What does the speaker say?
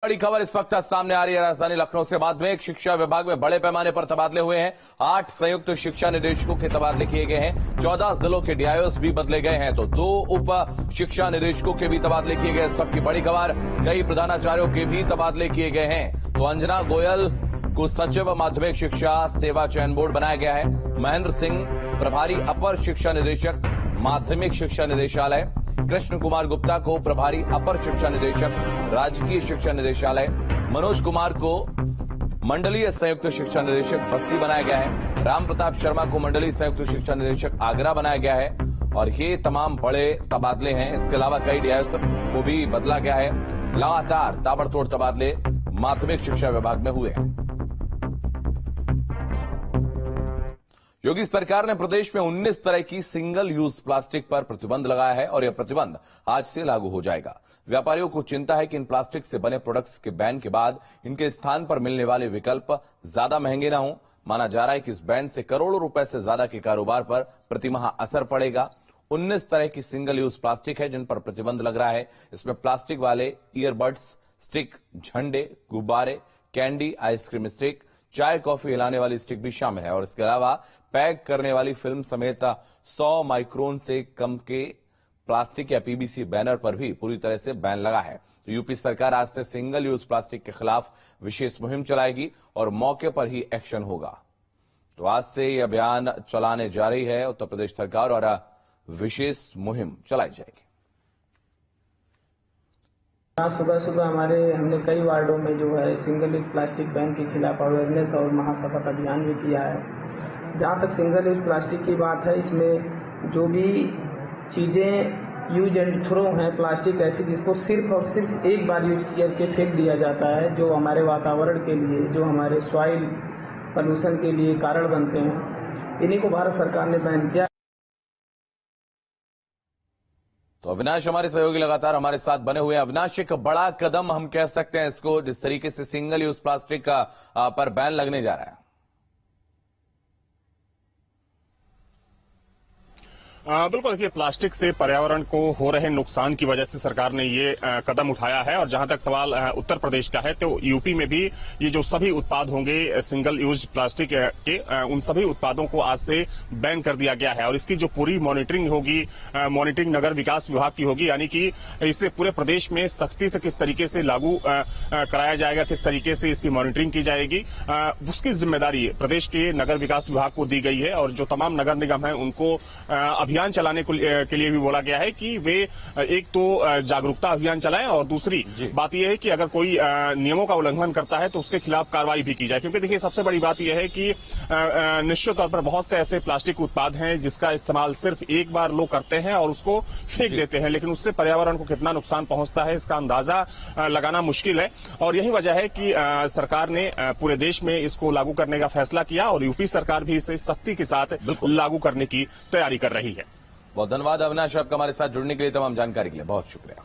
बड़ी खबर इस वक्त सामने आ रही है राजधानी लखनऊ से। माध्यमिक शिक्षा विभाग में बड़े पैमाने पर तबादले हुए हैं। 8 संयुक्त शिक्षा निदेशकों के तबादले किए गए हैं। 14 जिलों के डीआईओस भी बदले गए हैं तो 2 उप शिक्षा निदेशकों के भी तबादले किए गए। इस वक्त की बड़ी खबर, कई प्रधानाचार्यों के भी तबादले किए गए हैं। तो अंजना गोयल को सचिव माध्यमिक शिक्षा सेवा चयन बोर्ड बनाया गया है। महेंद्र सिंह प्रभारी अपर शिक्षा निदेशक माध्यमिक शिक्षा निदेशालय, कृष्ण कुमार गुप्ता को प्रभारी अपर शिक्षा निदेशक राजकीय शिक्षा निदेशालय, मनोज कुमार को मंडलीय संयुक्त शिक्षा निदेशक बस्ती बनाया गया है। राम प्रताप शर्मा को मंडलीय संयुक्त शिक्षा निदेशक आगरा बनाया गया है। और ये तमाम बड़े तबादले हैं। इसके अलावा कई डीआईओस को भी बदला गया है। लगातार ताबड़तोड़ तबादले माध्यमिक शिक्षा विभाग में हुए हैं। योगी सरकार ने प्रदेश में 19 तरह की सिंगल यूज प्लास्टिक पर प्रतिबंध लगाया है और यह प्रतिबंध आज से लागू हो जाएगा। व्यापारियों को चिंता है कि इन प्लास्टिक से बने प्रोडक्ट्स के बैन के बाद इनके स्थान पर मिलने वाले विकल्प ज्यादा महंगे ना हो। माना जा रहा है कि इस बैन से करोड़ों रुपए से ज्यादा के कारोबार पर प्रतिमाह असर पड़ेगा। 19 तरह की सिंगल यूज प्लास्टिक है जिन पर प्रतिबंध लग रहा है। इसमें प्लास्टिक वाले ईयरबड्स, स्टिक, झंडे, गुब्बारे, कैंडी, आइसक्रीम स्टिक, चाय कॉफी हिलाने वाली स्टिक भी शामिल है। और इसके अलावा पैक करने वाली फिल्म समेत 100 माइक्रोन से कम के प्लास्टिक या पीबीसी बैनर पर भी पूरी तरह से बैन लगा है। तो यूपी सरकार आज से सिंगल यूज प्लास्टिक के खिलाफ विशेष मुहिम चलाएगी और मौके पर ही एक्शन होगा। तो आज से ये अभियान चलाने जा रही है उत्तर प्रदेश सरकार और विशेष मुहिम चलाई जाएगी। सुबह सुबह हमने कई वार्डों में जो है सिंगल यूज प्लास्टिक बैन के खिलाफ अवेयरनेस और महाशपथ अभियान भी किया है। जहाँ तक सिंगल यूज प्लास्टिक की बात है, इसमें जो भी चीज़ें यूज एंड थ्रो हैं, प्लास्टिक ऐसी जिसको सिर्फ और सिर्फ एक बार यूज करके फेंक दिया जाता है, जो हमारे वातावरण के लिए, जो हमारे सॉइल पोल्यूशन के लिए कारण बनते हैं, इन्हीं को भारत सरकार ने बैन किया। तो अविनाश हमारे सहयोगी लगातार हमारे साथ बने हुए हैं। अविनाश, एक बड़ा कदम हम कह सकते हैं इसको, जिस तरीके से सिंगल यूज प्लास्टिक का पर बैन लगने जा रहा है। बिल्कुल, देखिए, प्लास्टिक से पर्यावरण को हो रहे नुकसान की वजह से सरकार ने ये कदम उठाया है। और जहां तक सवाल उत्तर प्रदेश का है, तो यूपी में भी ये जो सभी उत्पाद होंगे सिंगल यूज प्लास्टिक के, उन सभी उत्पादों को आज से बैन कर दिया गया है। और इसकी जो पूरी मॉनिटरिंग होगी, मॉनिटरिंग नगर विकास विभाग की होगी, यानी कि इसे पूरे प्रदेश में सख्ती से किस तरीके से लागू कराया जाएगा, किस तरीके से इसकी मॉनिटरिंग की जाएगी, उसकी जिम्मेदारी प्रदेश के नगर विकास विभाग को दी गई है। और जो तमाम नगर निगम है उनको अभियान चलाने के लिए भी बोला गया है कि वे एक तो जागरूकता अभियान चलाएं और दूसरी बात यह है कि अगर कोई नियमों का उल्लंघन करता है तो उसके खिलाफ कार्रवाई भी की जाए। क्योंकि देखिए, सबसे बड़ी बात यह है कि निश्चित तौर पर बहुत से ऐसे प्लास्टिक उत्पाद हैं जिसका इस्तेमाल सिर्फ एक बार लोग करते हैं और उसको फेंक देते हैं, लेकिन उससे पर्यावरण को कितना नुकसान पहुंचता है इसका अंदाजा लगाना मुश्किल है। और यही वजह है कि सरकार ने पूरे देश में इसको लागू करने का फैसला किया और यूपी सरकार भी इसे सख्ती के साथ लागू करने की तैयारी कर रही है। बहुत धन्यवाद अविनाश, आपका हमारे साथ जुड़ने के लिए, तमाम जानकारी के लिए बहुत शुक्रिया।